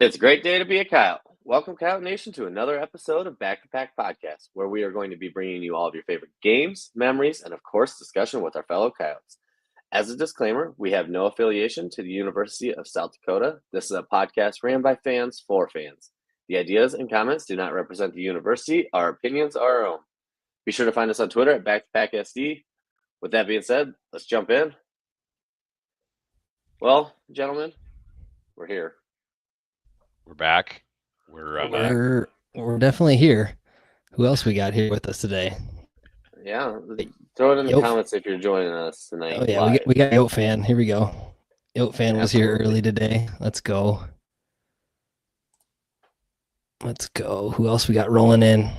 It's a great day to be a Kyle. Welcome, Kyle Nation, to another episode of Back to Pack Podcast, where we are going to be bringing you all of your favorite games, memories, and of course, discussion with our fellow Kyles. As a disclaimer, we have no affiliation to the University of South Dakota. This is a podcast ran by fans for fans. The ideas and comments do not represent the university. Our opinions are our own. Be sure to find us on Twitter at BackToPackSD. With that being said, let's jump in. Well, gentlemen, we're here. We're back. We're definitely here. Who else we got here with us today? Yeah, throw it in the comments if you're joining us tonight. Oh yeah, we got Yote fan. Here we go. Yote fan was here early today. Let's go. Who else we got rolling in?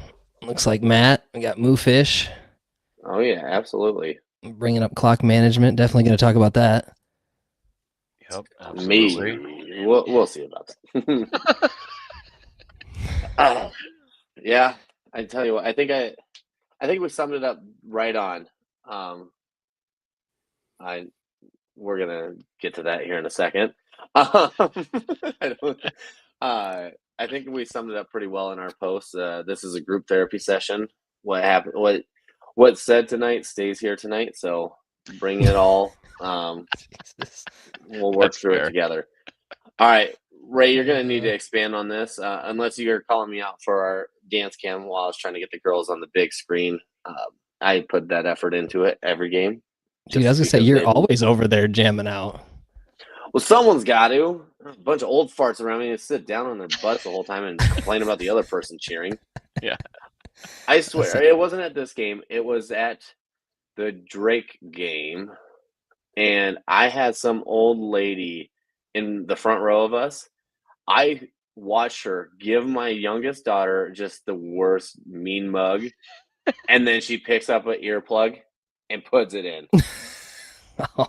Looks like Matt. We got Moofish. Oh yeah, absolutely. Bringing up clock management. Definitely going to talk about that. Yep, absolutely. Maybe we'll see about that. Yeah, I tell you what, I think we summed it up right on. We're gonna get to that here in a second. I think we summed it up pretty well in our post. This is a group therapy session. What happened? What's said tonight stays here tonight. So bring it all. We'll work through it together. All right. Ray, you're going to need to expand on this, unless you're calling me out for our dance cam while I was trying to get the girls on the big screen. I put that effort into it every game. Dude, I was going to say, you're always over there jamming out. Well, someone's got to. A bunch of old farts around me to sit down on their butts the whole time and complain about the other person cheering. Yeah. I swear, it wasn't at this game. It was at the Drake game. And I had some old lady in the front row of us. I watched her give my youngest daughter just the worst mean mug, and then she picks up an earplug and puts it in.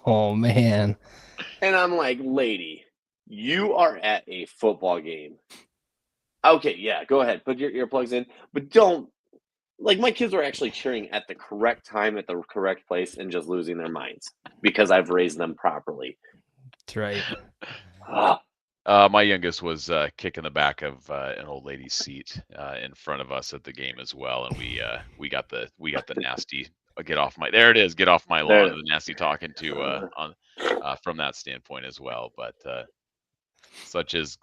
Oh, man. And I'm like, lady, you are at a football game. Okay, yeah, go ahead. Put your earplugs in, but don't. Like, my kids were actually cheering at the correct time at the correct place and just losing their minds because I've raised them properly. That's right. My youngest was kicking the back of an old lady's seat in front of us at the game as well, and we got the nasty get off my lawn, the nasty talking to from that standpoint as well. But such is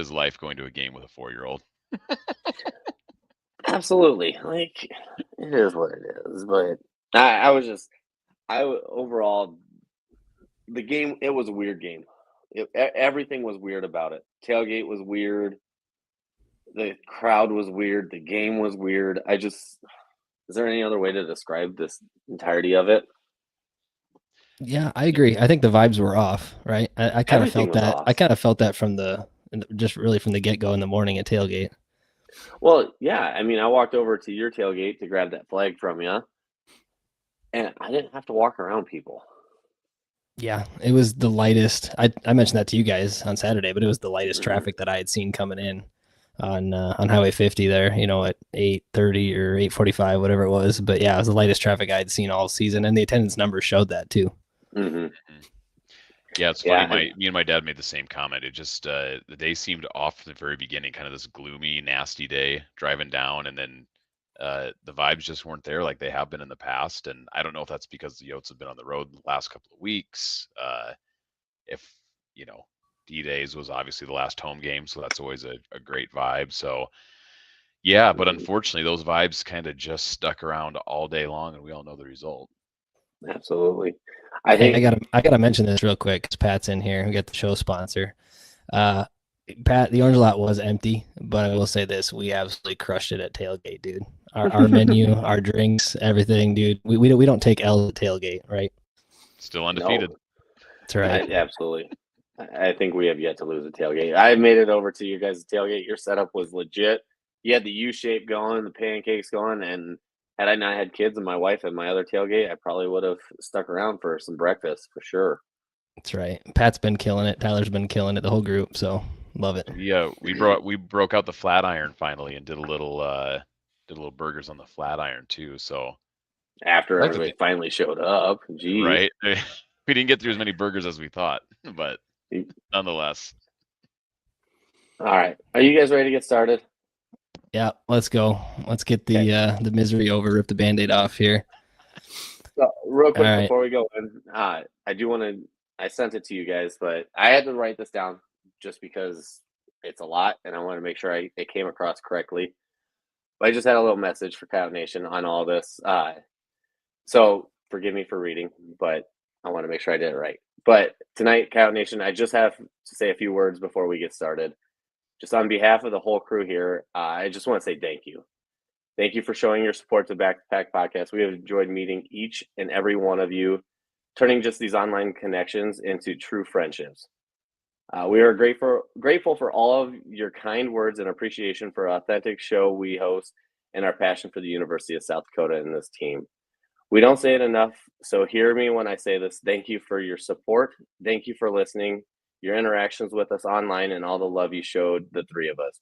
life going to a game with a 4-year-old. Absolutely, like it is what it is. But overall, the game, it was a weird game. Everything was weird about it. Tailgate was weird. The crowd was weird. The game was weird. Is there any other way to describe this entirety of it? Yeah, I agree. I think the vibes were off, right? I kind of felt that. I kind of felt that from the get-go in the morning at tailgate. Well, yeah. I mean, I walked over to your tailgate to grab that flag from you, and I didn't have to walk around people. Yeah, it was the lightest. I mentioned that to you guys on Saturday, but it was the lightest traffic that I had seen coming in on Highway 50 there, at 8:30 or 8:45, whatever it was. But yeah, it was the lightest traffic I had seen all season, and the attendance numbers showed that too. Mm-hmm. Yeah, it's funny. Me and my dad made the same comment. It just the day seemed off from the very beginning, kind of this gloomy, nasty day driving down, and then the vibes just weren't there like they have been in the past. And I don't know if that's because the Yotes have been on the road the last couple of weeks. If D-Days was obviously the last home game, so that's always a great vibe. So yeah, but unfortunately those vibes kind of just stuck around all day long, and we all know the result. Absolutely. I gotta mention this real quick because Pat's in here. We got the show sponsor. Pat, the Orange Lot was empty, but I will say this: we absolutely crushed it at tailgate, dude. Our menu, our drinks, everything, dude. We don't take L at tailgate, right? Still undefeated. No. That's right. Absolutely. I think we have yet to lose a tailgate. I made it over to you guys' tailgate. Your setup was legit. You had the U shape going, the pancakes going, and had I not had kids and my wife at my other tailgate, I probably would have stuck around for some breakfast for sure. That's right. Pat's been killing it. Tyler's been killing it. The whole group. So love it. Yeah, we broke out the flat iron finally and did a little burgers on the flat iron too. So after everybody finally showed up, geez. Right? We didn't get through as many burgers as we thought, but nonetheless. All right. Are you guys ready to get started? Yeah, let's go. Let's get the misery over, rip the Band-Aid off here. So, real quick All right. before we go in, I sent it to you guys, but I had to write this down just because it's a lot and I want to make sure it came across correctly. But I just had a little message for Coyote Nation on all this. So forgive me for reading, but I want to make sure I did it right. But tonight, Coyote Nation, I just have to say a few words before we get started. Just on behalf of the whole crew here, I just want to say thank you. Thank you for showing your support to Back to Pack Podcast. We have enjoyed meeting each and every one of you, turning just these online connections into true friendships. We are grateful for all of your kind words and appreciation for authentic show we host and our passion for the University of South Dakota and this team. We don't say it enough, so hear me when I say this. Thank you for your support. Thank you for listening, your interactions with us online, and all the love you showed the three of us.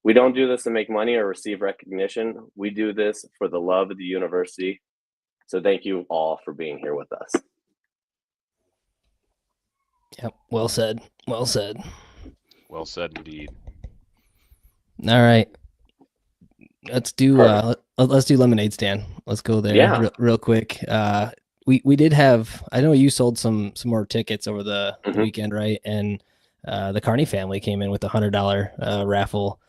We don't do this to make money or receive recognition. We do this for the love of the university. So thank you all for being here with us. Yep. Well said. Well said. Well said, indeed. All right. Let's do lemonade stand. Let's go there real quick. We did have, I know you sold some more tickets over the weekend, right? And the Carney family came in with $100 raffle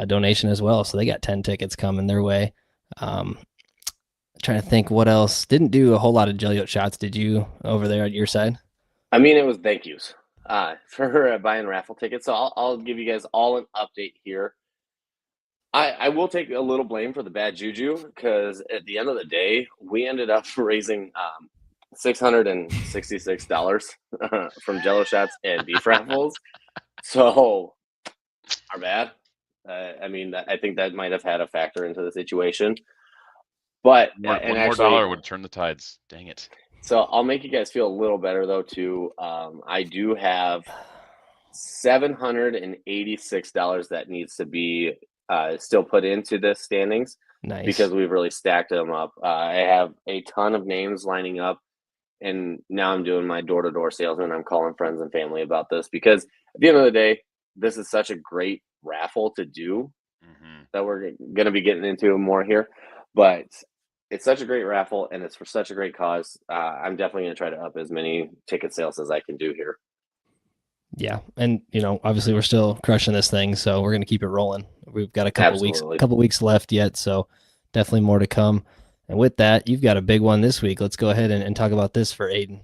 donation as well. So they got 10 tickets coming their way. Trying to think what else. Didn't do a whole lot of jelly shots, did you, over there at your side? I mean, it was thank yous for buying raffle tickets. So I'll give you guys all an update here. I will take a little blame for the bad juju because at the end of the day, we ended up raising $666 from Jello shots and beef raffles. So our bad. I mean, I think that might have had a factor into the situation. But one more dollar would turn the tides. Dang it. So I'll make you guys feel a little better though too. I do have $786 that needs to be still put into this standings. Nice. Because we've really stacked them up. I have a ton of names lining up, and now I'm doing my door-to-door salesman. I'm calling friends and family about this because at the end of the day, this is such a great raffle to do that we're going to be getting into more here. But it's such a great raffle, and it's for such a great cause. I'm definitely going to try to up as many ticket sales as I can do here. Yeah, and obviously we're still crushing this thing, so we're going to keep it rolling. We've got a couple weeks left yet, so definitely more to come. And with that, you've got a big one this week. Let's go ahead and talk about this for Aiden.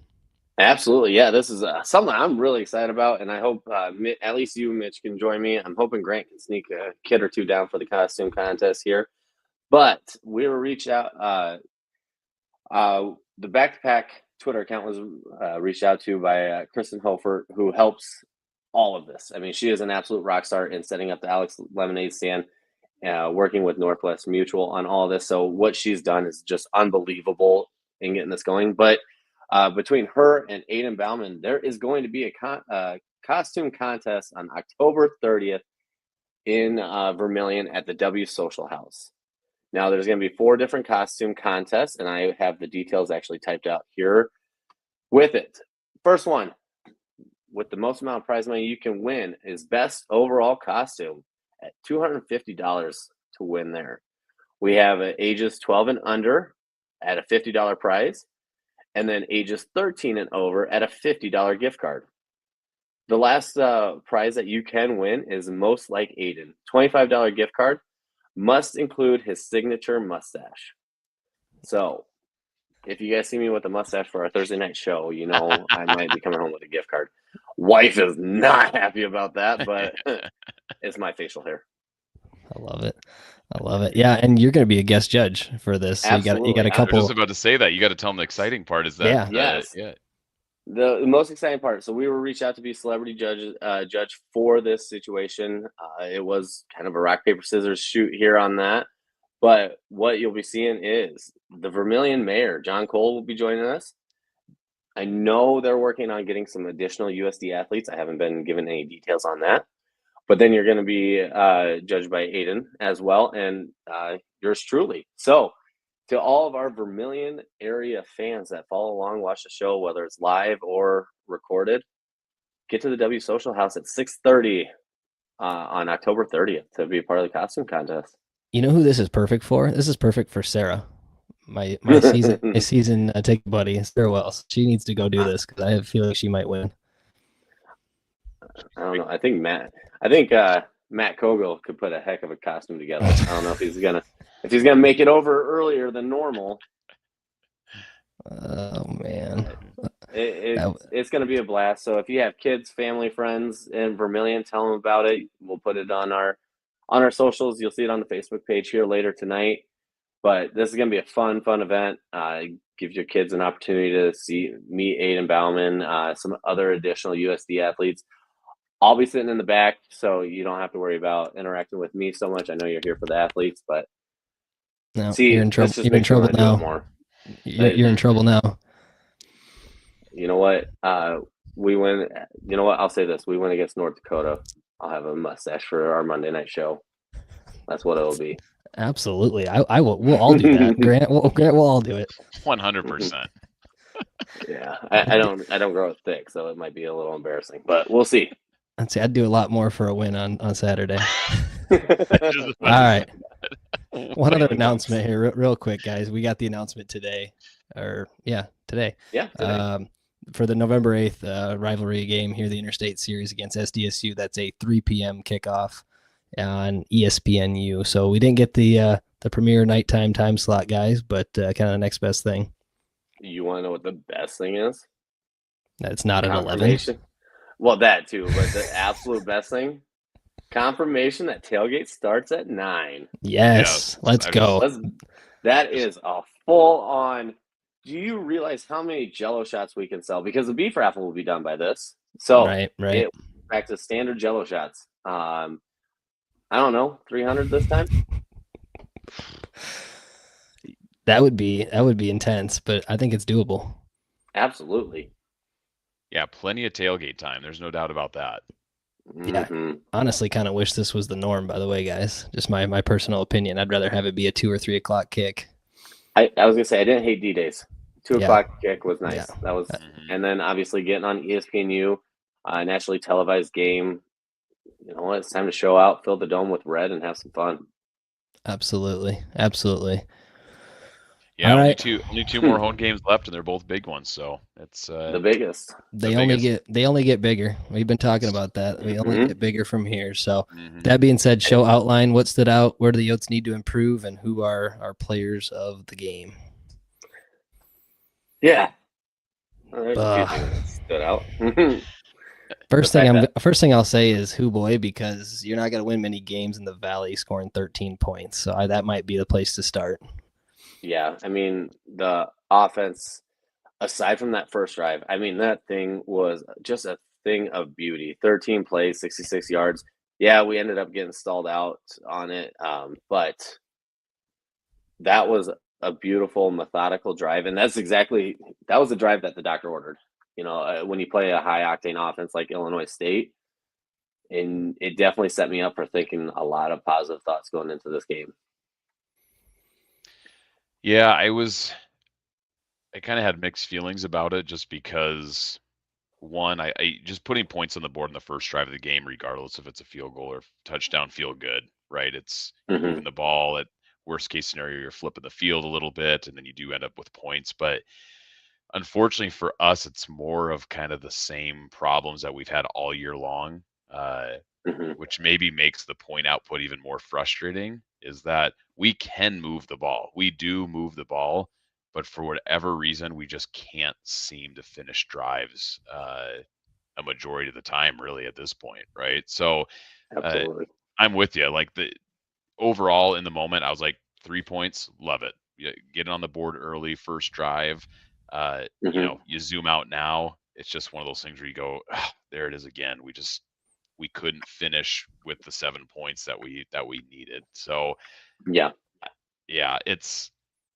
Absolutely, yeah. This is something I'm really excited about, and I hope at least you, Mitch, can join me. I'm hoping Grant can sneak a kid or two down for the costume contest here. But we were reached out. The Back to Pack Twitter account was reached out to by Kristen Hofer, who helps all of this. I mean, she is an absolute rock star in setting up the Alex Lemonade stand, working with Northwest Mutual on all of this. So what she's done is just unbelievable in getting this going. But between her and Aiden Bauman, there is going to be a costume contest on October 30th in Vermilion at the W Social House. Now, there's going to be 4 different costume contests, and I have the details actually typed out here with it. First one, with the most amount of prize money you can win, is best overall costume at $250 to win there. We have ages 12 and under at a $50 prize, and then ages 13 and over at a $50 gift card. The last prize that you can win is Most Like Aiden, $25 gift card. Must include his signature mustache. So, if you guys see me with a mustache for our Thursday night show, I might be coming home with a gift card. Wife is not happy about that, but it's my facial hair. I love it. Yeah, and you're going to be a guest judge for this. So you got a couple. I was just about to say that. You got to tell them the exciting part is that. Yeah. The most exciting part. So we were reached out to be celebrity judge for this situation. It was kind of a rock, paper, scissors shoot here on that. But what you'll be seeing is the Vermilion mayor, John Cole, will be joining us. I know they're working on getting some additional USD athletes. I haven't been given any details on that. But then you're going to be judged by Aiden as well, and yours truly. So to all of our Vermilion area fans that follow along, watch the show, whether it's live or recorded, get to the W Social House at 6:30 on October 30th to be a part of the costume contest. You know who this is perfect for? This is perfect for Sarah, my season take buddy, Sarah Wells. She needs to go do this because I have a feeling she might win. I don't know. I think Matt Kogel could put a heck of a costume together. I don't know if he's gonna make it over earlier than normal. Oh man, it's gonna be a blast. So if you have kids, family, friends in Vermilion, tell them about it. We'll put it on our socials. You'll see it on the Facebook page here later tonight. But this is gonna be a fun event. Gives your kids an opportunity to meet Aiden Bauman, some other additional USD athletes. I'll be sitting in the back, so you don't have to worry about interacting with me so much. I know you're here for the athletes, but you're in trouble. You're in trouble now. You're in trouble now. You know what? We win. You know what? I'll say this: we win against North Dakota. I'll have a mustache for our Monday night show. That's what it'll be. Absolutely, I will. We'll all do that. Grant will all do it. 100%. Yeah, I don't grow up thick, so it might be a little embarrassing, but we'll see. I'd do a lot more for a win on Saturday. All right. One other announcement here, real quick, guys. We got the announcement today. Today. Yeah. Today. For the November 8th rivalry game here, the Interstate Series against SDSU. That's a 3 p.m. kickoff on ESPNU. So we didn't get the premier nighttime time slot, guys, but kind of the next best thing. You want to know what the best thing is? That's not an 11. Well, that too, but the absolute best thing, confirmation that tailgate starts at 9. Yes, let's go. That is a full-on. Do you realize how many Jello shots we can sell? Because the beef raffle will be done by this. So right. Back to standard Jello shots. I don't know, 300 this time. That would be intense, but I think it's doable. Absolutely. Yeah, plenty of tailgate time. There's no doubt about that. Yeah, honestly, kind of wish this was the norm. By the way, guys, just my personal opinion. I'd rather have it be a 2 or 3 o'clock kick. I was gonna say I didn't hate D-Days. 2 o'clock kick was nice. Yeah. That was, and then obviously getting on ESPNU, nationally televised game. You know what? It's time to show out, fill the dome with red, and have some fun. Absolutely. Yeah, only two more home games left, and they're both big ones. So it's the biggest. They only get bigger. We've been talking about that. We only get bigger from here. So that being said, show outline. What stood out? Where do the Yotes need to improve? And who are our players of the game? Yeah. There's a few things that stood out. First thing I'll say is who boy, because you're not going to win many games in the Valley scoring 13 points. So that might be the place to start. Yeah, I mean, the offense, aside from that first drive, I mean, that thing was just a thing of beauty. 13 plays, 66 yards. Yeah, we ended up getting stalled out on it, but that was a beautiful, methodical drive, and that was the drive that the doctor ordered. You know, when you play a high-octane offense like Illinois State, and it definitely set me up for thinking a lot of positive thoughts going into this game. Yeah, I kind of had mixed feelings about it just because, one, I just putting points on the board in the first drive of the game, regardless if it's a field goal or touchdown, feel good, right? It's moving the ball. At worst case scenario, you're flipping the field a little bit, and then you do end up with points. But unfortunately for us, it's more of kind of the same problems that we've had all year long, which maybe makes the point output even more frustrating, is that we can move the ball. We do move the ball, but for whatever reason, we just can't seem to finish drives a majority of the time, really, at this point, right? So I'm with you. Like, the overall in the moment, I was like, 3 points, love it. Get it on the board early, first drive. You know, you zoom out now, it's just one of those things where you go, there it is again. We couldn't finish with the 7 points that we needed. So yeah,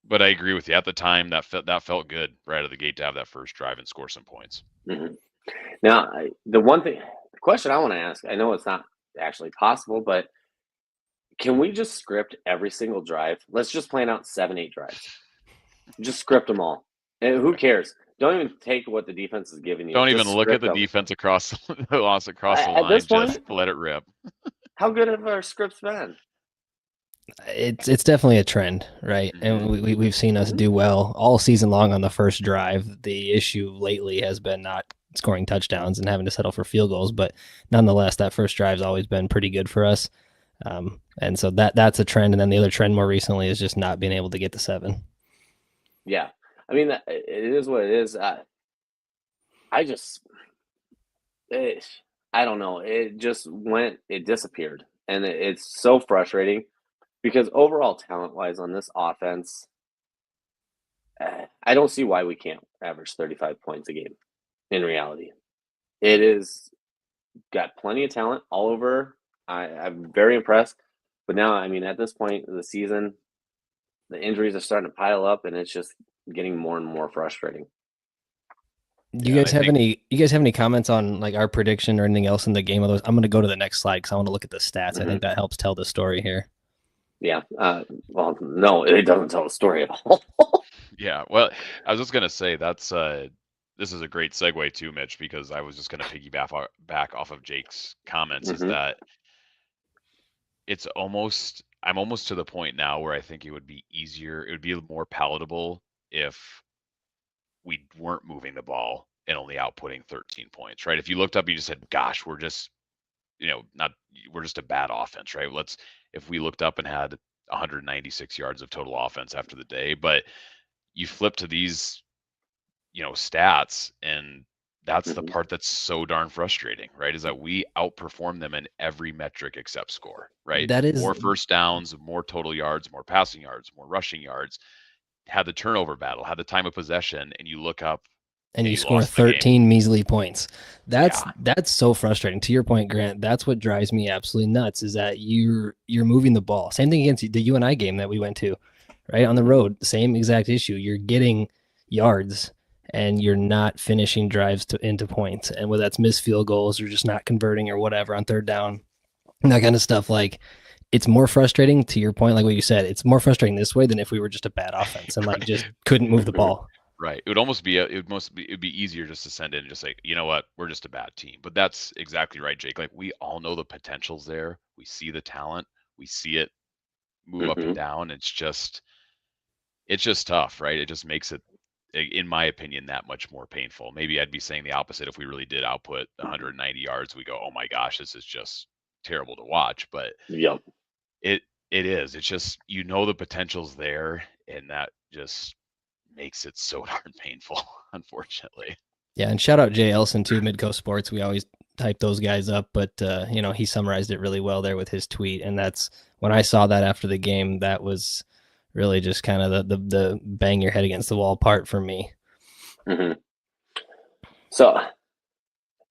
but I agree with you. At the time, that felt good right out of the gate to have that first drive and score some points. Now, the question I want to ask, I know it's not actually possible, but can we just script every single drive? Let's just plan out 7-8 drives. Just script them all. And who cares? Don't even take what the defense is giving you. Don't even look at the defense across the line. Just let it rip. How good have our scripts been? It's definitely a trend, right? And we've seen us do well all season long on the first drive. The issue lately has been not scoring touchdowns and having to settle for field goals, but nonetheless, that first drive's always been pretty good for us. And so that's a trend. And then the other trend more recently is just not being able to get to 7. Yeah, I mean, it is what it is. I don't know. It disappeared, and it's so frustrating because overall talent-wise on this offense, I don't see why we can't average 35 points a game. In reality, it is got plenty of talent all over. I'm very impressed, but now, I mean, at this point of the season, the injuries are starting to pile up, and it's just getting more and more frustrating. Do you guys have any comments on like our prediction or anything else in the game of those? I'm going to go to the next slide because I want to look at the stats. I think that helps tell the story here. Yeah. Well, no, it doesn't tell the story at all. Yeah. Well, I was just going to say that's this is a great segue too, Mitch, because I was just going to piggyback back off of Jake's comments. Is that I'm almost to the point now where I think it would be easier. It would be more palatable if we weren't moving the ball and only outputting 13 points, right? If you looked up, you just said, "Gosh, we're just, we're just a bad offense," right? If we looked up and had 196 yards of total offense after the day, but you flip to these, stats, and that's the part that's so darn frustrating, right? Is that we outperform them in every metric except score, right? That is more first downs, more total yards, more passing yards, more rushing yards, had the turnover battle, had the time of possession, and you look up and you score 13 measly points. That's so frustrating. To your point, Grant, that's what drives me absolutely nuts is that you're moving the ball. Same thing against the UNI game that we went to, right? On the road, same exact issue. You're getting yards and you're not finishing drives into points. And whether that's missed field goals or just not converting or whatever on third down, that kind of stuff, like it's more frustrating to your point, like what you said, it's more frustrating this way than if we were just a bad offense and like just couldn't move the ball. Right. It would be easier just to send in and just say, you know what, we're just a bad team. But that's exactly right, Jake. Like we all know the potential's there. We see the talent. We see it move up and down. It's just tough, right? It just makes it, in my opinion, that much more painful. Maybe I'd be saying the opposite if we really did output 190 yards. We go, oh my gosh, this is just terrible to watch. But it is. It's just, the potential's there, and that just makes it so darn painful, unfortunately. Yeah, and shout out Jay Elson too, Midcoast Sports. We always hype those guys up, but he summarized it really well there with his tweet. And that's when I saw that after the game, that was really just kind of the bang your head against the wall part for me. So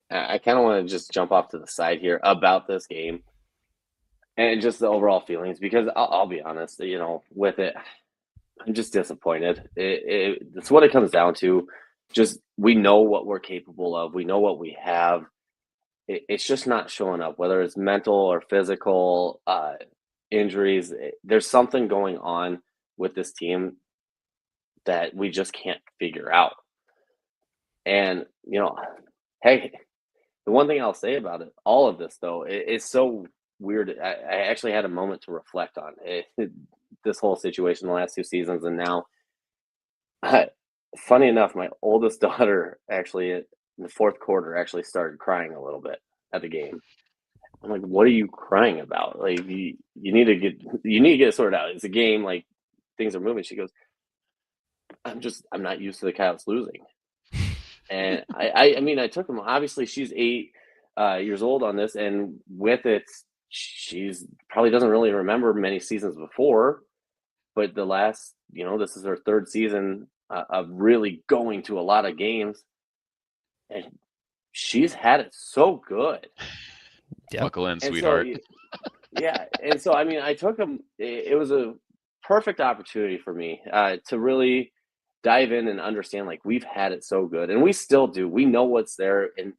I kind of want to just jump off to the side here about this game and just the overall feelings, because I'll be honest, with it, I'm just disappointed. It's what it comes down to. Just we know what we're capable of. We know what we have. It's just not showing up, whether it's mental or physical injuries. There's something going on with this team that we just can't figure out. And, hey, the one thing I'll say about it, all of this, though, it's so weird. I actually had a moment to reflect on it, this whole situation the last 2 seasons. And now, funny enough, my oldest daughter actually in the fourth quarter actually started crying a little bit at the game. I'm like, what are you crying about? Like, you need to get it sorted out. It's a game, like things are moving. She goes, I'm not used to the Coyotes losing. And I mean, I took them. Obviously, she's 8 years old on this, and with it, she's probably doesn't really remember many seasons before. But the last, this is her 3rd season of really going to a lot of games, and she's had it so good. Yep. Buckle in, sweetheart. Yeah, and so I mean, I took them. It was a perfect opportunity for me to really dive in and understand, like, we've had it so good, and we still do. We know what's there, and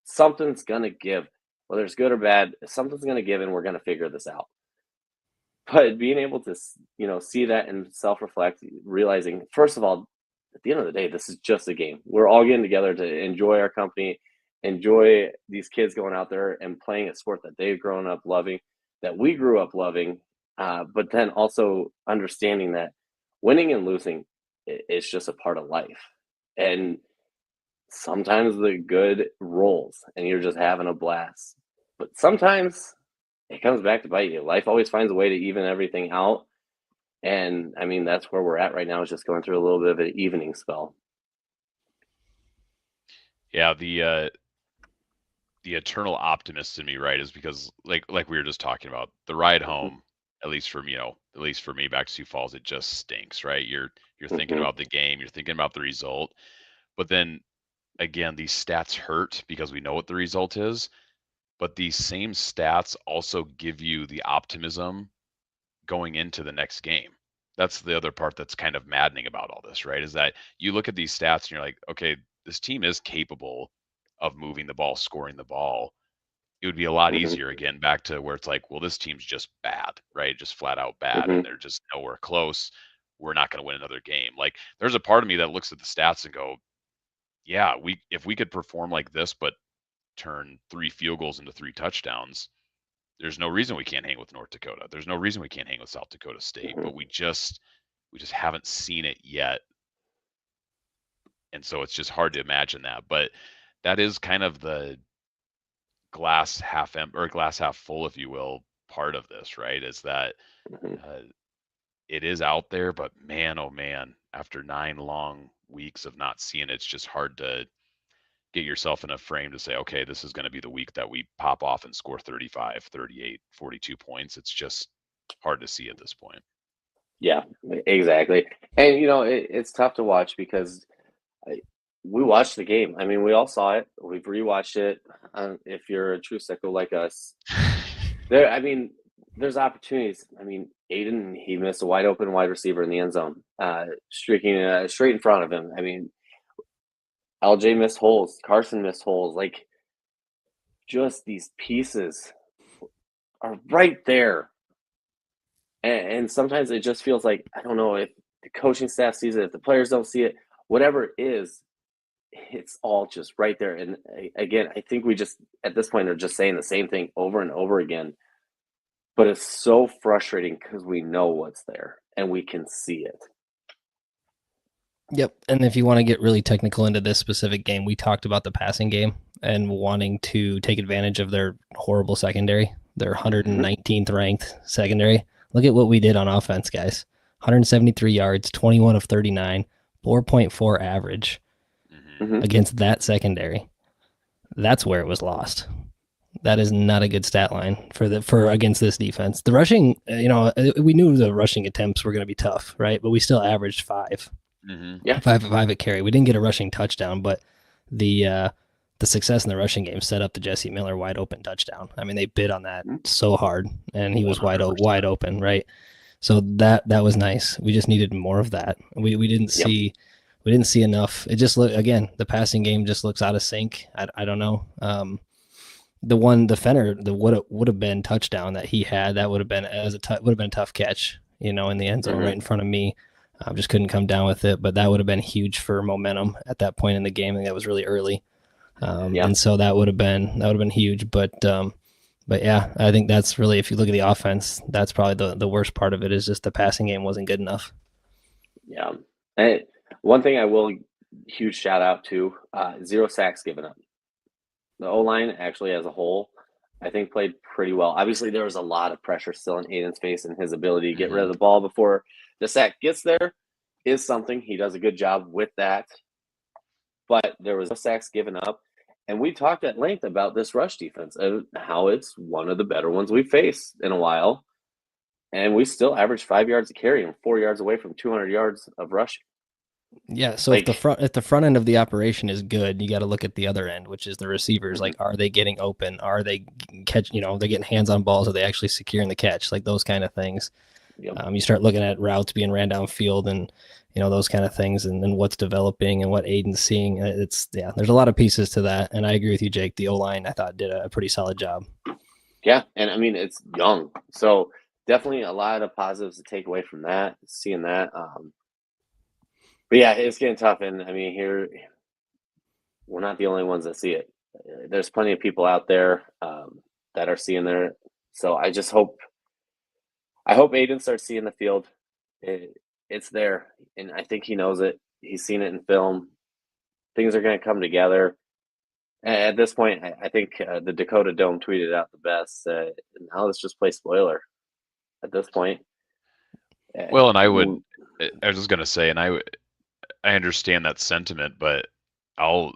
something's gonna give, whether it's good or bad. Something's gonna give, and we're gonna figure this out. But being able to, see that and self-reflect, realizing, first of all, at the end of the day, this is just a game. We're all getting together to enjoy our company, enjoy these kids going out there and playing a sport that they've grown up loving. that we grew up loving, but then also understanding that winning and losing is just a part of life. And sometimes the good rolls and you're just having a blast. But sometimes it comes back to bite you. Life always finds a way to even everything out. And I mean, that's where we're at right now, is just going through a little bit of an evening spell. Yeah, the eternal optimist in me, right, is because like we were just talking about, the ride home, at least for me, at least for me back to Sioux Falls, it just stinks, right? You're thinking about the game, you're thinking about the result, but then again, these stats hurt because we know what the result is, but these same stats also give you the optimism going into the next game. That's the other part that's kind of maddening about all this, right? Is that you look at these stats and you're like, okay, this team is capable of moving the ball, scoring the ball. It would be a lot easier, again, back to where it's like, well, this team's just bad, right? Just flat out bad, and they're just nowhere close. We're not going to win another game. Like, there's a part of me that looks at the stats and go, yeah, if we could perform like this, but turn 3 field goals into 3 touchdowns, there's no reason we can't hang with North Dakota. There's no reason we can't hang with South Dakota State, but we just haven't seen it yet. And so it's just hard to imagine that. But that is kind of the glass half empty or glass half full, if you will, part of this, right? Is that it is out there, but man, oh man, after 9 long weeks of not seeing it, it's just hard to get yourself in a frame to say, okay, this is going to be the week that we pop off and score 35, 38, 42 points. It's just hard to see at this point. Yeah, exactly. And, it's tough to watch because we watched the game. I mean, we all saw it. We've rewatched it. If you're a true sicko like us, there's opportunities. I mean, Aiden, he missed a wide open wide receiver in the end zone, streaking straight in front of him. I mean, LJ missed holes. Carson missed holes. Like, just these pieces are right there. And sometimes it just feels like, I don't know if the coaching staff sees it, if the players don't see it, whatever it is, it's all just right there. And again, I think we just, at this point, are just saying the same thing over and over again. But it's so frustrating because we know what's there and we can see it. Yep. And if you want to get really technical into this specific game, we talked about the passing game and wanting to take advantage of their horrible secondary, their 119th ranked secondary. Look at what we did on offense, guys. 173 yards, 21 of 39, 4.4 average against that secondary. That's where it was lost. That is not a good stat line for against this defense. The rushing, we knew the rushing attempts were going to be tough, right? But we still averaged 5. Yeah, 5 at carry. We didn't get a rushing touchdown, but the success in the rushing game set up the Jesse Miller wide open touchdown. I mean, they bid on that so hard, and he was wide open, right? So that was nice. We just needed more of that. We didn't see enough. It just the passing game just looks out of sync. I don't know. The Fenner, would have been touchdown that he had, that would have been a tough catch, in the end zone right in front of me. Just couldn't come down with it, but that would have been huge for momentum at that point in the game. I think that was really early. And so that would have been huge. But yeah, I think that's really, if you look at the offense, that's probably the worst part of it, is just the passing game wasn't good enough. Yeah. And one thing I will huge shout out to, 0 sacks given up. The O-line actually as a whole, I think, played pretty well. Obviously, there was a lot of pressure still in Aiden's face, and his ability to get rid of the ball before the sack gets there is something. He does a good job with that. But there was no sacks given up. And we talked at length about this rush defense and how it's one of the better ones we've faced in a while. And we still averaged 5 yards of carry and 4 yards away from 200 yards of rushing. Yeah, so if the front end of the operation is good, you got to look at the other end, which is the receivers. Like, are they getting open? Are they they're getting hands on balls? Are they actually securing the catch? Like, those kind of things. Yep. You start looking at routes being ran downfield and those kind of things, and then what's developing and what Aiden's seeing. There's a lot of pieces to that, and I agree with you, Jake. The O-line, I thought, did a pretty solid job. Yeah, and I mean, it's young, so definitely a lot of positives to take away from that. Seeing that. But yeah, it's getting tough, and I mean, here we're not the only ones that see it. There's plenty of people out there that are seeing So I hope Aiden starts seeing the field. It's there, and I think he knows it. He's seen it in film. Things are going to come together. At this point, I think the Dakota Dome tweeted out the best. Now let's just play spoiler. At this point, Well, and I was just going to say, and I understand that sentiment, but although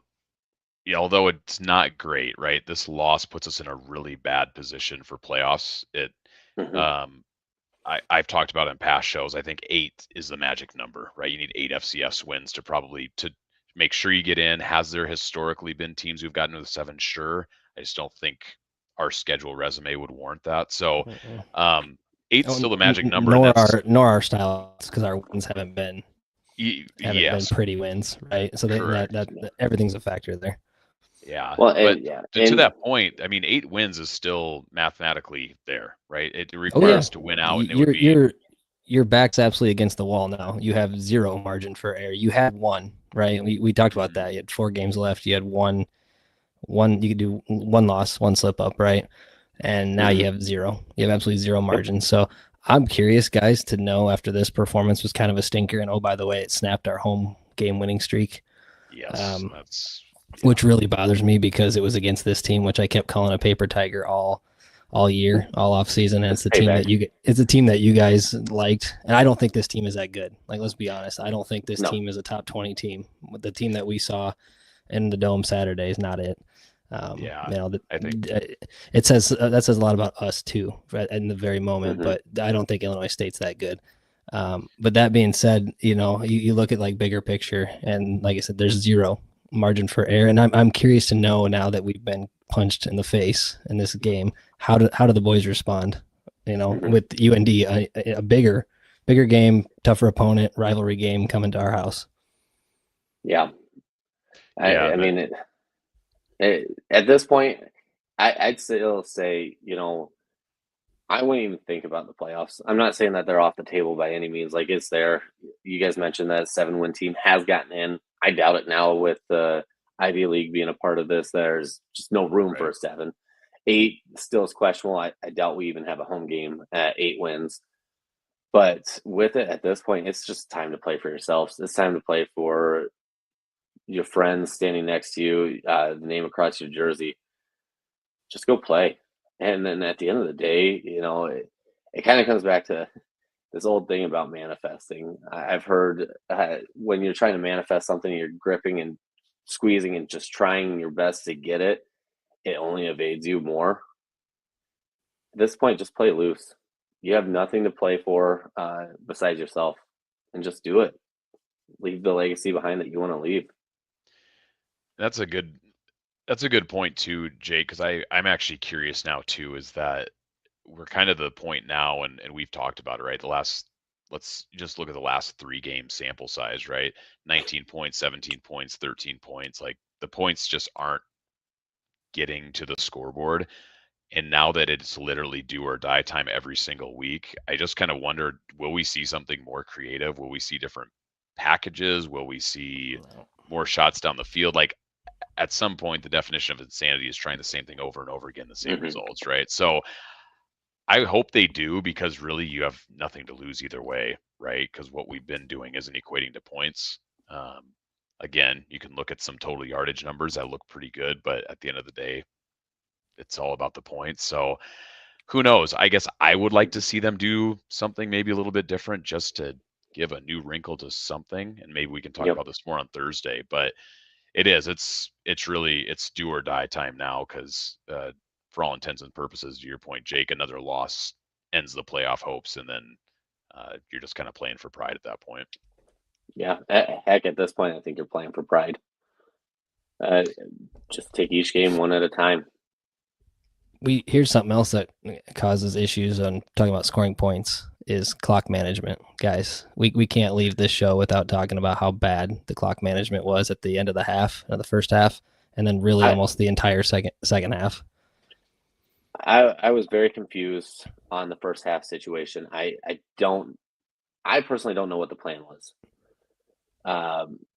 it's not great, right? This loss puts us in a really bad position for playoffs. I've talked about in past shows. I think 8 is the magic number, right? You need 8 FCS wins to make sure you get in. Has there historically been teams who've gotten to the 7? Sure. I just don't think our schedule resume would warrant that. So, 8's still the magic number. Nor our styles, because our wins haven't been pretty wins, right? So that everything's a factor there. Yeah. Well, to that point, I mean, 8 wins is still mathematically there, right? It requires to win out. And your back's absolutely against the wall now. You have 0 margin for error. You had 1, right? We talked about that. You had 4 games left. You had one. You could do 1 loss, 1 slip up, right? And now you have 0. You have absolutely 0 margin. So I'm curious, guys, to know after this performance was kind of a stinker, and oh, by the way, it snapped our home game winning streak. Yes, which really bothers me because it was against this team, which I kept calling a paper tiger all year, all off season. And it's a team that you guys liked, and I don't think this team is that good. Like, let's be honest, I don't think this team is a top 20 team. The team that we saw in the Dome Saturday is not it. I think it says that says a lot about us too, right, in the very moment. But I don't think Illinois State's that good. But that being said, you look at like bigger picture, and like I said, there's 0 margin for error, and I'm curious to know, now that we've been punched in the face in this game, how do the boys respond? With UND, a bigger game, tougher opponent, rivalry game coming to our house. Yeah, I mean, at this point, I'd still say, I wouldn't even think about the playoffs. I'm not saying that they're off the table by any means. Like, it's there. You guys mentioned that 7-win team has gotten in. I doubt it now with the Ivy League being a part of this. There's just no room for a 7. 8 still is questionable. I doubt we even have a home game at 8 wins. But with it at this point, it's just time to play for yourselves. It's time to play for your friends standing next to you, the name across your jersey. Just go play. And then at the end of the day, it kind of comes back to this old thing about manifesting. I've heard when you're trying to manifest something, you're gripping and squeezing and just trying your best to get it. It only evades you more. At this point, just play loose. You have nothing to play for besides yourself, and just do it. Leave the legacy behind that you want to leave. That's a good point too, Jake, because I'm actually curious now too, is that we're kind of the point now, and we've talked about it, right? Let's just look at the last 3 game sample size, right? 19 points, 17 points, 13 points. Like, the points just aren't getting to the scoreboard. And now that it's literally do or die time every single week, I just kind of wondered, will we see something more creative? Will we see different packages? Will we see more shots down the field? Like, at some point, the definition of insanity is trying the same thing over and over again, the same results, right? So I hope they do, because really you have nothing to lose either way, right? Because what we've been doing isn't equating to points. Again, you can look at some total yardage numbers that look pretty good, but at the end of the day, it's all about the points. So who knows? I guess I would like to see them do something maybe a little bit different, just to give a new wrinkle to something. And maybe we can talk about this more on Thursday, but it's do or die time now, because for all intents and purposes, to your point, Jake, another loss ends the playoff hopes, and then you're just kind of playing for pride at that point. Yeah, heck, at this point, I think you're playing for pride. Just take each game one at a time. Here's something else that causes issues on talking about scoring points is clock management. Guys, we can't leave this show without talking about how bad the clock management was at the end of the first half, and then really almost the entire second half. I was very confused on the first half situation. I personally don't know what the plan was.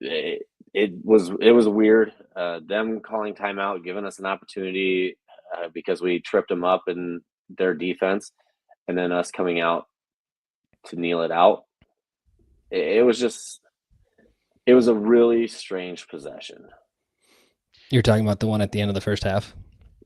It was weird. Them calling timeout, giving us an opportunity because we tripped them up in their defense, and then us coming out to kneel it out. It was a really strange possession. You're talking about the one at the end of the first half?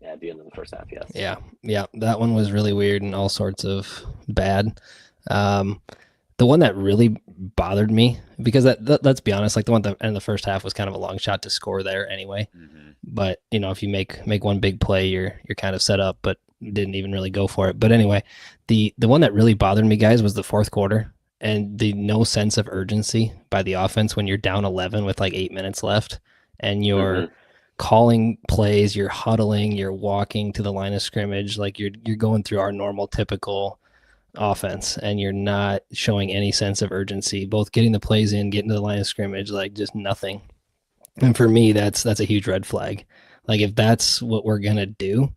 Yeah, at the end of the first half, yes. Yeah, that one was really weird and all sorts of bad. The one that really bothered me, because let's be honest, like the one at the end of the first half was kind of a long shot to score there anyway. Mm-hmm. But if you make one big play, you're kind of set up, but didn't even really go for it. But anyway, the one that really bothered me, guys, was the fourth quarter and the no sense of urgency by the offense when you're down 11 with like 8 minutes left, and you're calling plays, you're huddling, you're walking to the line of scrimmage, like you're going through our normal typical offense, and you're not showing any sense of urgency, both getting the plays in, getting to the line of scrimmage, like just nothing. And for me, that's a huge red flag. Like if that's what we're gonna do,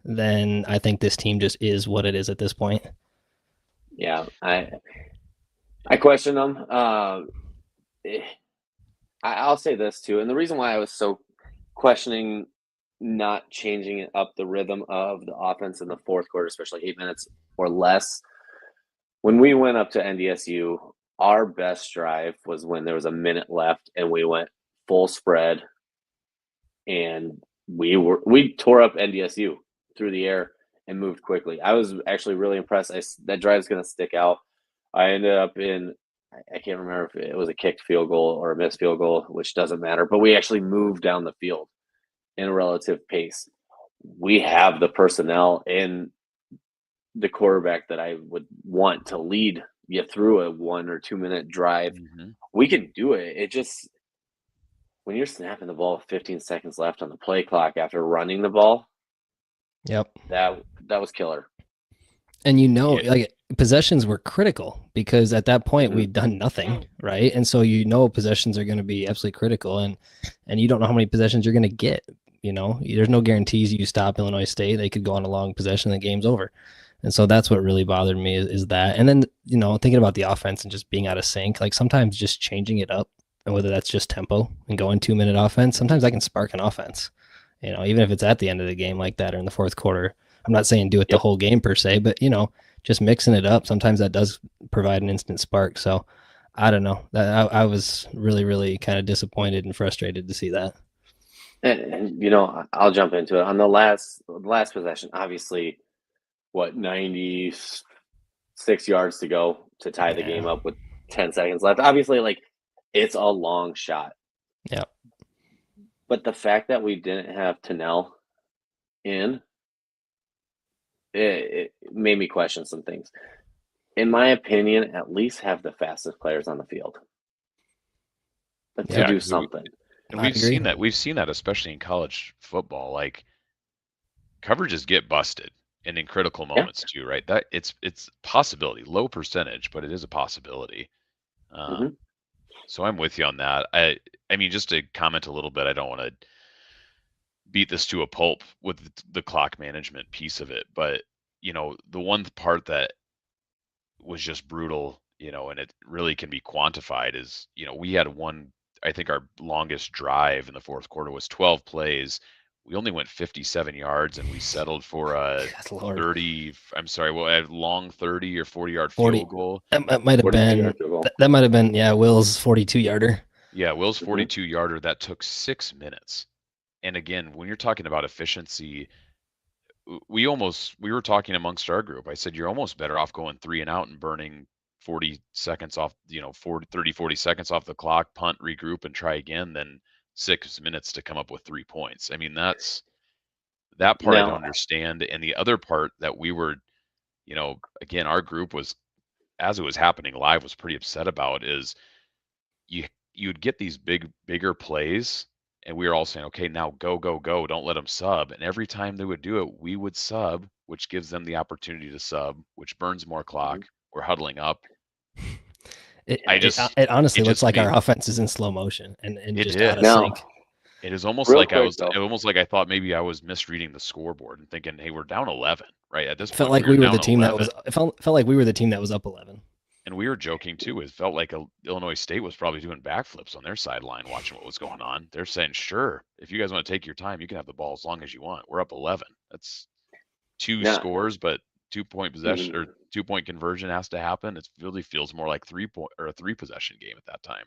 then I think this team just is what it is at this point. Yeah, I question them. I'll say this too, and the reason why I was so questioning not changing up the rhythm of the offense in the fourth quarter, especially 8 minutes or less. When we went up to NDSU, our best drive was when there was a minute left and we went full spread, and we tore up NDSU through the air and moved quickly. I was actually really impressed. That drive's going to stick out. I ended up I can't remember if it was a kicked field goal or a missed field goal, which doesn't matter, but we actually moved down the field in a relative pace. We have the personnel and the quarterback that I would want to lead you through a 1 or 2 minute drive. Mm-hmm. We can do it. It just, when you're snapping the ball with 15 seconds left on the play clock after running the ball, yep, that was killer. And like possessions were critical because at that point we'd done nothing, right? And so possessions are going to be absolutely critical, and you don't know how many possessions you're going to get. There's no guarantees you stop Illinois State. They could go on a long possession and the game's over. And so that's what really bothered me is that. And then, thinking about the offense and just being out of sync, like sometimes just changing it up, and whether that's just tempo and going 2 minute offense, sometimes I can spark an offense, even if it's at the end of the game like that or in the fourth quarter. I'm not saying do it the whole game per se, but just mixing it up, sometimes that does provide an instant spark. So I don't know. I was really, really kind of disappointed and frustrated to see that. And I'll jump into it. On the last possession, obviously, 96 yards to go to tie the game up with 10 seconds left. Obviously, like, it's a long shot. Yeah. But the fact that we didn't have Tennell in, it made me question some things. In my opinion, at least have the fastest players on the field to do something. And we've seen that especially in college football. Like, coverages get busted and in critical moments too, right? That it's possibility, low percentage, but it is a possibility. So I'm with you on that. I mean, just to comment a little bit, I don't want to beat this to a pulp with the clock management piece of it, but the one part that was just brutal, and it really can be quantified is, we had I think our longest drive in the fourth quarter was 12 plays. We only went 57 yards, and we settled for a 30. I'm sorry, a long 30 or 40-yard field goal. That might have been. That might have been. Yeah, Will's 42-yarder. Yeah, Will's 42-yarder that took 6 minutes. And again, when you're talking about efficiency, we were talking amongst our group. I said you're almost better off going 3 and out and burning 40 seconds off, 40 seconds off the clock, punt, regroup, and try again than 6 minutes to come up with 3 points. I mean, that part I don't understand. And the other part that we were, again, our group was, as it was happening live, was pretty upset about is you'd get these bigger plays, and we were all saying, okay, now go, don't let them sub. And every time they would do it, we would sub, which gives them the opportunity to sub, which burns more clock. We're huddling up. It honestly looks like our offense is in slow motion and just out of sync. It is almost like I thought maybe I was misreading the scoreboard and thinking, hey, we're down 11, right? At this point, felt like we were the team 11. Felt like we were the team that was up 11. And we were joking too. It felt like Illinois State was probably doing backflips on their sideline, watching what was going on. They're saying, "Sure, if you guys want to take your time, you can have the ball as long as you want. We're up 11." two Now, scores, but 2-point possession mhm. or 2-point conversion has to happen. It really feels more like 3-point or a 3-possession game at that time.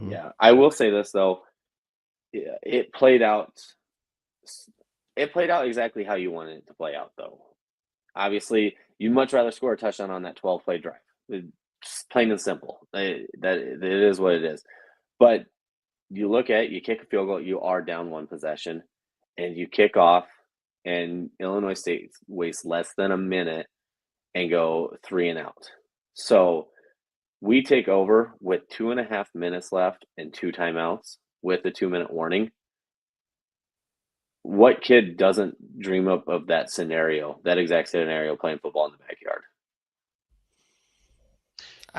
Yeah, I will say this though, it played out. It played out exactly how you wanted it to play out, though. Obviously, you'd much rather score a touchdown on that 12-play drive. Just plain and simple. That it is what it is. But you look at it, you kick a field goal, you are down one possession, and you kick off, and Illinois State wastes less than a minute and go 3 and out. So we take over with 2.5 minutes left and 2 timeouts with the 2-minute warning. What kid doesn't dream up of that scenario, that exact scenario, playing football in the backyard?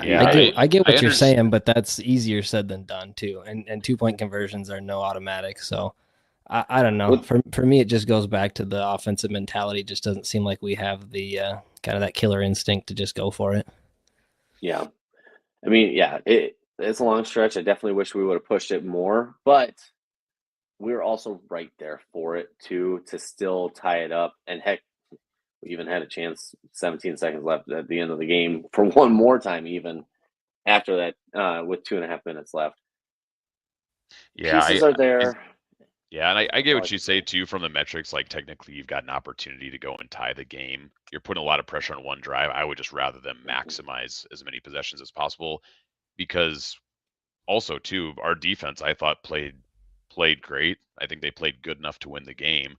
Yeah, I get what you're understand. saying, but that's easier said than done too. And 2-point conversions are no automatic. So I don't know. For me, it just goes back to the offensive mentality. It just doesn't seem like we have the kind of that killer instinct to just go for it. Yeah. I mean, yeah, it's a long stretch. I definitely wish we would have pushed it more, but we were also right there for it too, to still tie it up. And heck, we even had a chance 17 seconds left at the end of the game for one more time, even after that, with 2.5 minutes left. Yeah, Pieces are there. Yeah, and I That's get all I what you can say say. too from the metrics. Like technically, you've got an opportunity to go and tie the game. You're putting a lot of pressure on one drive. I would just rather them maximize as many possessions as possible, because also too, our defense I thought played great. I think they played good enough to win the game.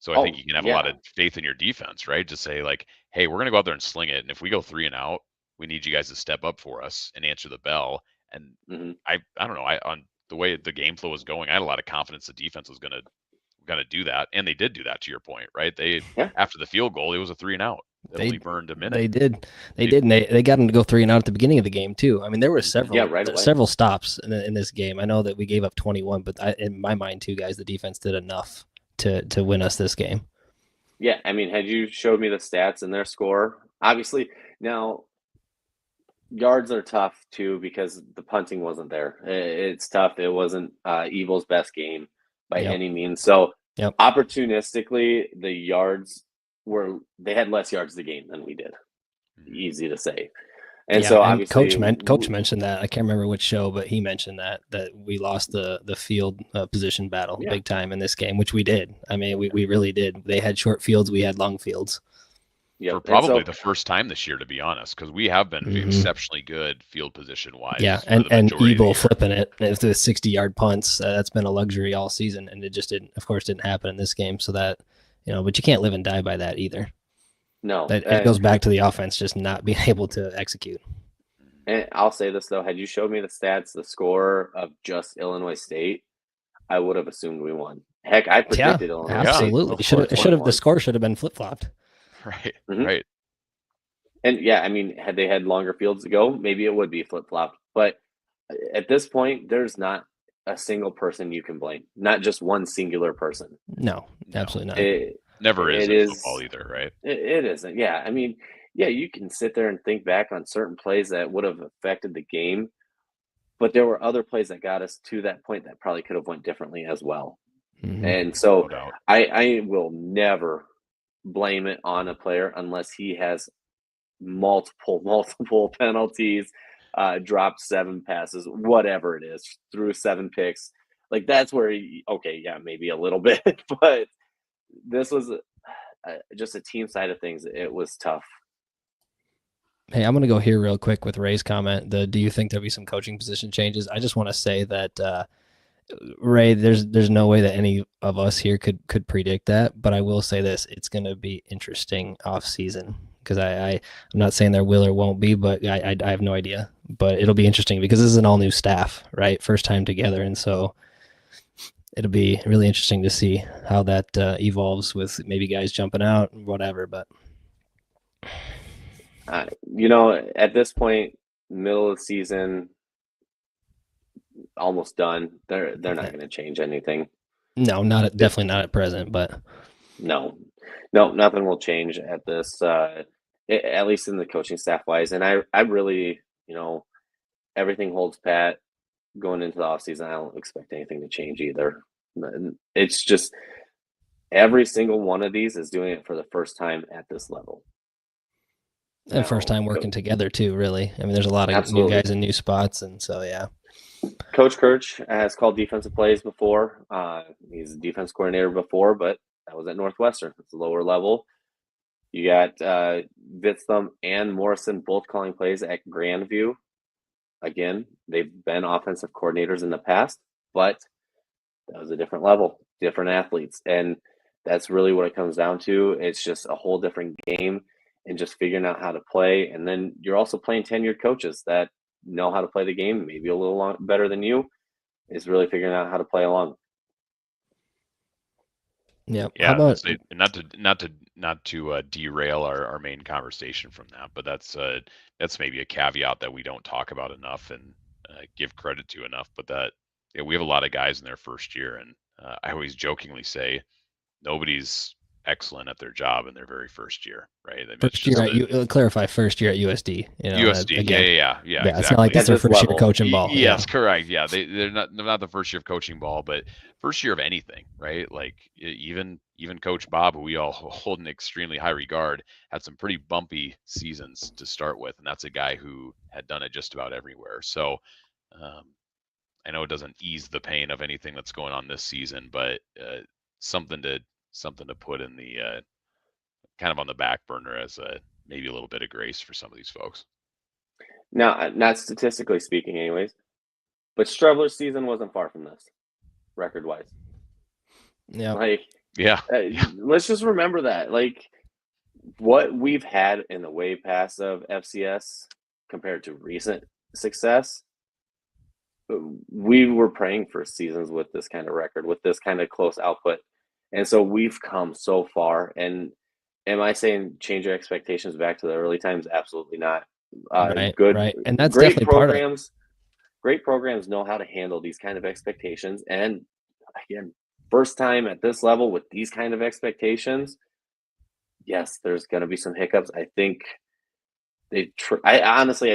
So I think Oh, you can have a lot yeah. of faith in your defense, right? To say like, hey, we're gonna go out there and sling it, and if we go 3 and out, we need you guys to step up for us and answer the bell. And Hmm. I don't know, I on the way the game flow was going, I had a lot of confidence the defense was gonna do that, and they did do that to your point, right? They Yeah. after the field goal, it was a 3 and out. It They only burned a minute. they did and they got them to go 3 and out at the beginning of the game too. I mean, there were Yeah, right away. several stops in this game. I know that we gave up 21, but in my mind too, guys, the defense did enough to win us this game. Yeah, I mean, had you showed me the stats and their score, obviously now yards are tough too because the punting wasn't there. It's tough. It wasn't Evil's best game by Yep. any means. So Yep. opportunistically, the yards they had less yards the game than we did. Easy to say. And yeah, so and obviously, coach mentioned that. I can't remember which show, but he mentioned that we lost the field position battle big time in this game, which we did. I mean, we really did. They had short fields, we had long fields. For probably the first time this year, to be honest, because we have been exceptionally good field position wise. Yeah, and Evil flipping it with the 60-yard punts. That's been a luxury all season, and it just didn't happen in this game. So that, but you can't live and die by that either. No, it goes back to the offense just not being able to execute. And I'll say this though: had you showed me the stats, the score of just Illinois State, I would have assumed we won. Heck, I predicted Illinois absolutely. State. The score should have been flip flopped. Right, right. And yeah, I mean, had they had longer fields to go, maybe it would be flip flopped. But at this point, there's not a single person you can blame. Not just one singular person. No, absolutely not. It never is in football either, right? It isn't. Yeah, I mean, yeah, you can sit there and think back on certain plays that would have affected the game, but there were other plays that got us to that point that probably could have went differently as well. And so I will never blame it on a player unless he has multiple penalties, dropped 7 passes, whatever it is, threw 7 picks. Like that's where maybe a little bit, but this was just a team side of things. It was tough. Hey, I'm going to go here real quick with Ray's comment. Do you think there'll be some coaching position changes? I just want to say that Ray, there's no way that any of us here could predict that, but I will say this: it's going to be interesting off season because I'm not saying there will or won't be, but I have no idea. But it'll be interesting because this is an all new staff, right? First time together, and so it'll be really interesting to see how that evolves with maybe guys jumping out, whatever. But at this point, middle of the season, almost done. They're not going to change anything. No, definitely not at present. But no, nothing will change at this. At least in the coaching staff wise, and I really, everything holds pat going into the offseason. I don't expect anything to change either. It's just every single one of these is doing it for the first time at this level. And first time working together too, really. I mean, there's a lot of new guys in new spots, and so yeah. Coach Kirch has called defensive plays before. He's a defense coordinator before, but that was at Northwestern. It's a lower level. You got Vitzthum and Morrison both calling plays at Grandview. Again, they've been offensive coordinators in the past, but that was a different level, different athletes. And that's really what it comes down to. It's just a whole different game and just figuring out how to play. And then you're also playing tenured coaches that know how to play the game, maybe a little better than you, is really figuring out how to play along. Yeah. How about not to derail our main conversation from that, but that's maybe a caveat that we don't talk about enough and give credit to enough. But that we have a lot of guys in their first year, and I always jokingly say nobody's excellent at their job in their very first year, right? I mean, first year clarify first year at USD. USD, again, yeah. Exactly. It's not like that's their first year coaching ball. Yes, correct. Yeah, they're not the first year of coaching ball, but first year of anything, right? Like even Coach Bob, who we all hold in extremely high regard, had some pretty bumpy seasons to start with, and that's a guy who had done it just about everywhere. So I know it doesn't ease the pain of anything that's going on this season, but something to put in the kind of on the back burner as maybe a little bit of grace for some of these folks. Now, not statistically speaking anyways, but Strebler's season wasn't far from this, record-wise. Yeah. Let's just remember that. Like, what we've had in the way pass of FCS compared to recent success, we were praying for seasons with this kind of record, with this kind of close output. And so we've come so far. And am I saying change your expectations back to the early times? Absolutely not. Right. And that's great definitely programs. Part of it. Great programs know how to handle these kind of expectations. And again, first time at this level with these kind of expectations, yes, there's going to be some hiccups. I think I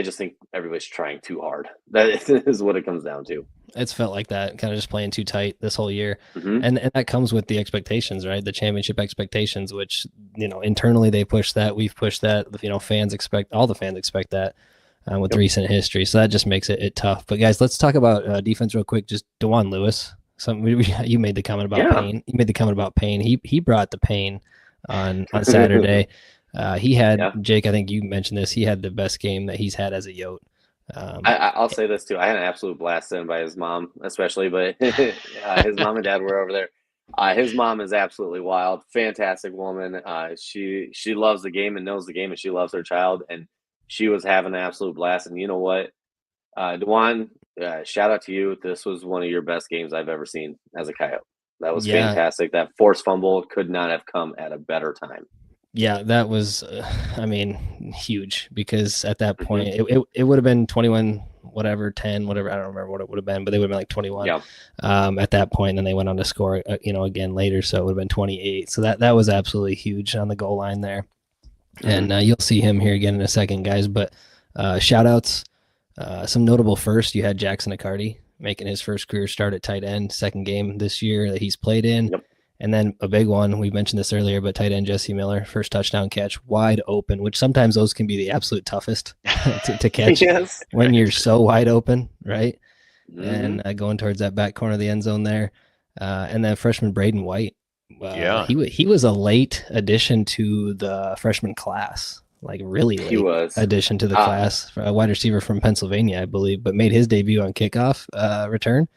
just think everybody's trying too hard. That is what it comes down to. It's felt like that, kind of just playing too tight this whole year. Mm-hmm. And that comes with the expectations, right? The championship expectations, which, internally they push that, we've pushed that, all the fans expect that with recent history. So that just makes it tough. But guys, let's talk about defense real quick. Just DeJuan Lewis. You made the comment about pain. You made the comment about pain. He brought the pain on Saturday. He had, Jake, I think you mentioned this, he had the best game that he's had as a Yote. I'll say this too. I had an absolute blast in by his mom, especially, but his mom and dad were over there. His mom is absolutely wild, fantastic woman. She loves the game and knows the game, and she loves her child, and she was having an absolute blast. And you know what, DeJuan, shout out to you. This was one of your best games I've ever seen as a Coyote. That was fantastic. That forced fumble could not have come at a better time. Yeah, that was, huge, because at that point it would have been 21, whatever, 10, whatever. I don't remember what it would have been, but they would have been like 21 at that point. And then they went on to score, again later. So it would have been 28. So that was absolutely huge on the goal line there. And you'll see him here again in a second, guys. But shout outs, some notable first. You had Jackson Accardi making his first career start at tight end, second game this year that he's played in. Yep. And then a big one, we mentioned this earlier, but tight end Jesse Miller, first touchdown catch, wide open, which sometimes those can be the absolute toughest to catch when you're so wide open, right? And going towards that back corner of the end zone there. And then freshman Braden White, he was a late addition to the freshman class, like really late addition to the class, a wide receiver from Pennsylvania, I believe, but made his debut on kickoff return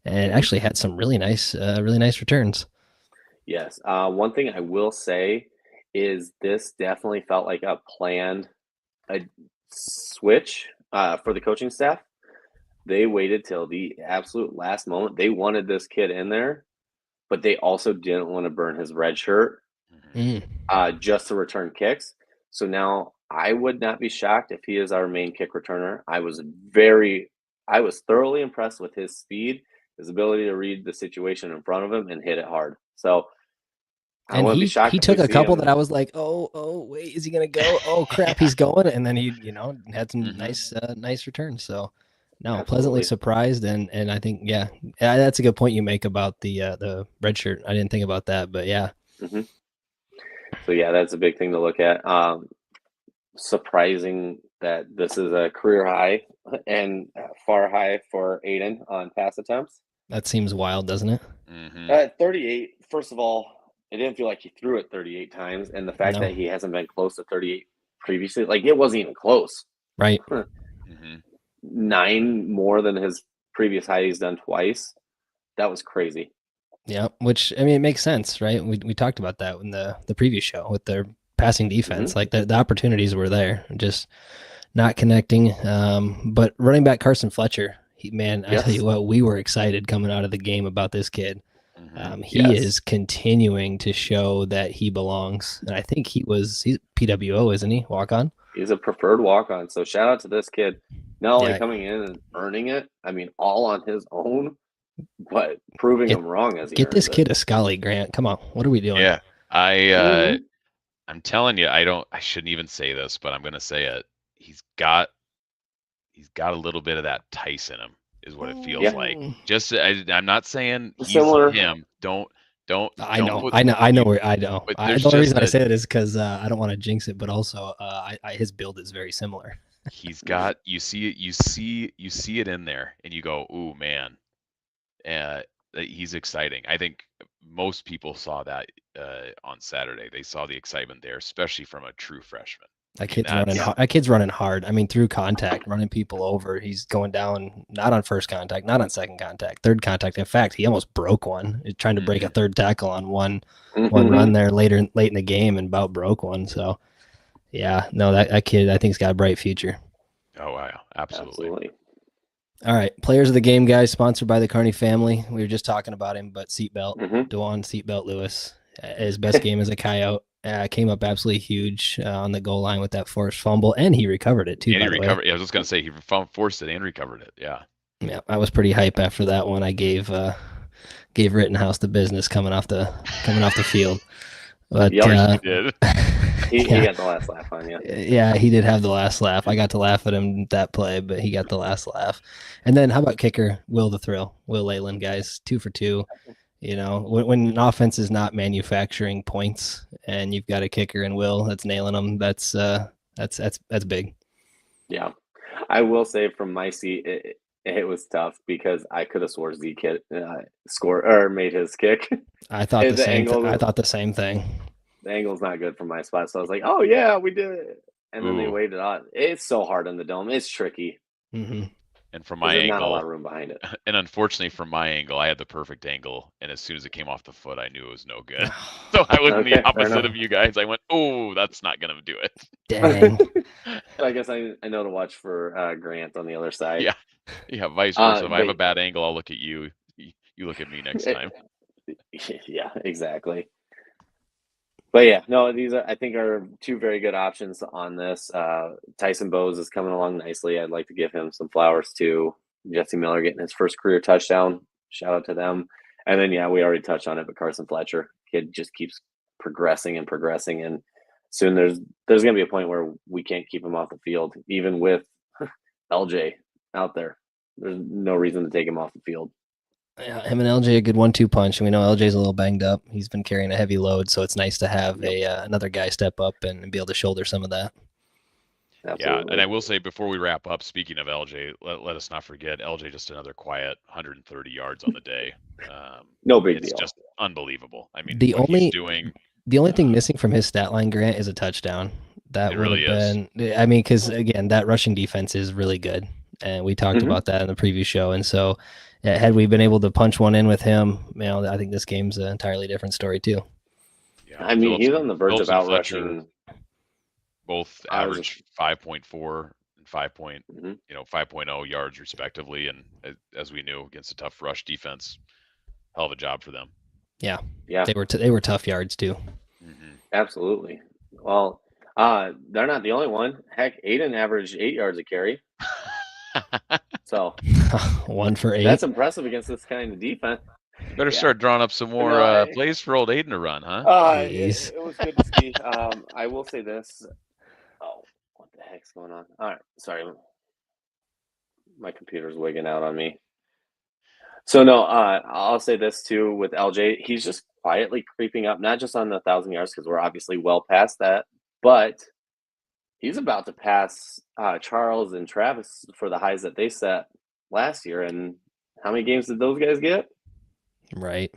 and actually had some really nice returns. Yes. One thing I will say is this definitely felt like a planned switch for the coaching staff. They waited till the absolute last moment. They wanted this kid in there, but they also didn't want to burn his red shirt just to return kicks. So now I would not be shocked if he is our main kick returner. I was thoroughly impressed with his speed, his ability to read the situation in front of him and hit it hard. So I wouldn't be shocked. He took a couple that I was like, oh, wait, is he gonna go? Oh crap, he's going, and then he, had some nice returns. So pleasantly surprised, and I think that's a good point you make about the red shirt. I didn't think about that, but yeah, Mm-hmm. So yeah, that's a big thing to look at. Surprising that this is a career high and far high for Aiden on pass attempts. That seems wild, doesn't it? Mm-hmm. At 38, first of all, it didn't feel like he threw it 38 times, and the fact No. that he hasn't been close to 38 previously, like it wasn't even close. Right. Mm-hmm. 9 more than his previous high he's done twice. That was crazy. Yeah, which I mean, it makes sense, right? We talked about that in the previous show with their passing defense. Like the opportunities were there, just not connecting. But running back Carson Fletcher, I tell you what, we were excited coming out of the game about this kid. Mm-hmm. He is continuing to show that he belongs, and I think he's PWO, isn't he? Walk on. He's a preferred walk on. So shout out to this kid, not only coming in and earning it. I mean, all on his own, but proving him wrong as he get this kid it. a Scully, Grant. Come on, what are we doing? Yeah, I'm telling you, I shouldn't even say this, but I'm gonna say it. He's got a little bit of that Tice in him, is what it feels like. Just I'm not saying he's him. Don't. I know. But the only reason I say it is because I don't want to jinx it, but also his build is very similar. He's got you see it in there, and you go, ooh man, he's exciting. I think most people saw that on Saturday. They saw the excitement there, especially from a true freshman. That kid's running hard. I mean, through contact, running people over. He's going down, not on first contact, not on second contact, third contact. In fact, he almost broke one. He's trying to break a third tackle on one run there late in the game, and about broke one. So, yeah, no, that kid I think's got a bright future. Oh wow, absolutely. All right, players of the game, guys. Sponsored by the Carney family. We were just talking about him, but seatbelt, Dewan Seatbelt Lewis, his best game as a Coyote. Came up absolutely huge on the goal line with that forced fumble, and he recovered it too. And he recovered. Yeah, I was just gonna say he forced it and recovered it. Yeah. Yeah, I was pretty hype after that one. I gave Rittenhouse the business coming off the field. But he did. He got the last laugh on you. Yeah, he did have the last laugh. I got to laugh at him that play, but he got the last laugh. And then how about kicker Will the Thrill? Will Leyland, guys, 2 for 2. You know, when an offense is not manufacturing points and you've got a kicker and Will that's nailing them, that's big. Yeah, I will say from my seat, it was tough because I could have swore Zeke scored or made his kick. I thought the same. I thought the same thing. The angle's not good from my spot, so I was like, "Oh yeah, we did it." And then they waited on. It's so hard in the dome. It's tricky. Mm-hmm. And from my angle, not a lot of room behind it. And unfortunately, from my angle, I had the perfect angle, and as soon as it came off the foot, I knew it was no good. So I was the opposite of you guys. I went, "Oh, that's not gonna do it." Dang. I guess I know to watch for Grant on the other side. Yeah, vice versa. If I have a bad angle, I'll look at you. You look at me next time. Yeah, exactly. But yeah, no, these I think are 2 very good options on this. Tyson Bowes is coming along nicely. I'd like to give him some flowers too. Jesse Miller getting his first career touchdown. Shout out to them. And then we already touched on it, but Carson Fletcher, kid just keeps progressing, and soon there's going to be a point where we can't keep him off the field, even with LJ out there. There's no reason to take him off the field. Yeah, him and LJ a good 1-2 punch. We know LJ's a little banged up. He's been carrying a heavy load, so it's nice to have another guy step up and be able to shoulder some of that. Absolutely. Yeah, and I will say before we wrap up, speaking of LJ, let us not forget LJ just another quiet 130 yards on the day. No big deal. It's just unbelievable. I mean, the only thing missing from his stat line, Grant, is a touchdown. That would have been. I mean, because again, that rushing defense is really good, and we talked about that in the previous show. And so, had we been able to punch one in with him, I think this game's an entirely different story too. Yeah, I mean, he's on the verge of out rushing. Both average 5.4 and 5.0 yards respectively, and as we knew, against a tough rush defense, hell of a job for them. Yeah. They were tough yards too. Mm-hmm. Absolutely. Well, they're not the only one. Heck, Aiden averaged 8 yards a carry. So 1 for 8. That's impressive against this kind of defense. Better start drawing up some more plays for old Aiden to run, huh? It was good to see. I will say this. Oh, what the heck's going on? All right, sorry. My computer's wigging out on me. So no, I'll say this too with LJ. He's just quietly creeping up, not just on the 1,000 yards because we're obviously well past that, but he's about to pass Charles and Travis for the highs that they set last year. And how many games did those guys get? Right.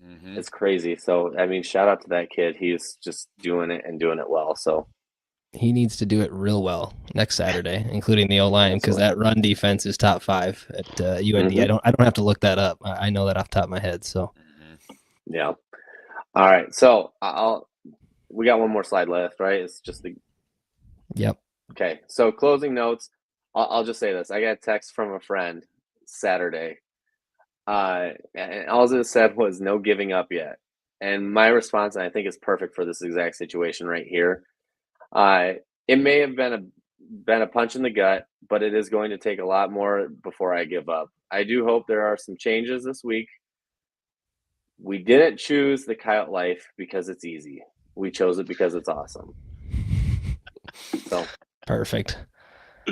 Mm-hmm. It's crazy. So, I mean, shout out to that kid. He's just doing it and doing it well. So he needs to do it real well next Saturday, including the O-line, because that run defense is top 5 at UND. Mm-hmm. I don't have to look that up. I know that off the top of my head. So yeah. All right. So we got one more slide left, right? It's just the. Yep. Okay. So closing notes. I'll just say this. I got a text from a friend Saturday. And all it said was no giving up yet. And my response, and I think is perfect for this exact situation right here. It may have been a punch in the gut, but it is going to take a lot more before I give up. I do hope there are some changes this week. We didn't choose the Coyote life because it's easy. We chose it because it's awesome. So perfect.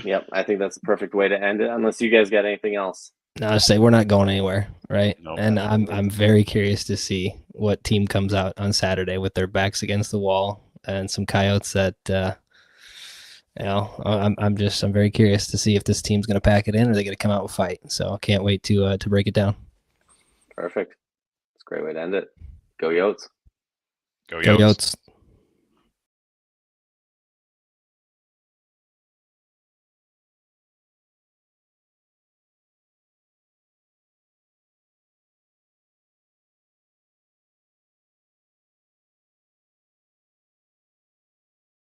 Yep, I think that's the perfect way to end it. Unless you guys got anything else. No, I say we're not going anywhere, right? No, and I'm very curious to see what team comes out on Saturday with their backs against the wall and some Coyotes that I'm very curious to see if this team's going to pack it in or they're going to come out with fight. So I can't wait to break it down. Perfect. It's a great way to end it. Go Yotes. Go Yotes.